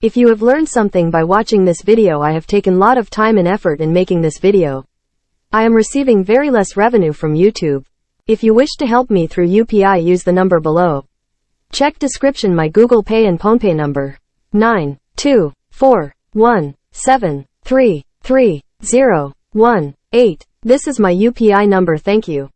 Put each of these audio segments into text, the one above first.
If you have learned something by watching this video, I have taken lot of time and effort in making this video. I am receiving very less revenue from YouTube. If you wish to help me through UPI, use the number below. Check description my Google Pay and PhonePe number. 9241733018. This is my UPI number. Thank you.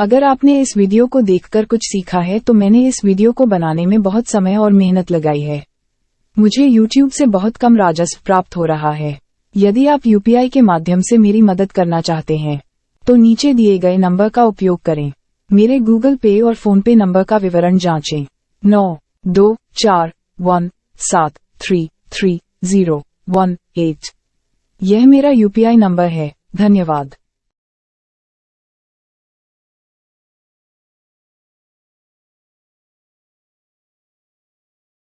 अगर आपने इस वीडियो को देखकर कुछ सीखा है तो मैंने इस वीडियो को बनाने में बहुत समय और मेहनत लगाई है। मुझे YouTube से बहुत कम राजस्व प्राप्त हो रहा है। यदि आप UPI के माध्यम से मेरी मदद करना चाहते हैं तो नीचे दिए गए नंबर का उपयोग करें। मेरे गूगल पे और फोन पे नंबर का विवरण जांचें। 9241733018। यह मेरा UPI नंबर है। धन्यवाद।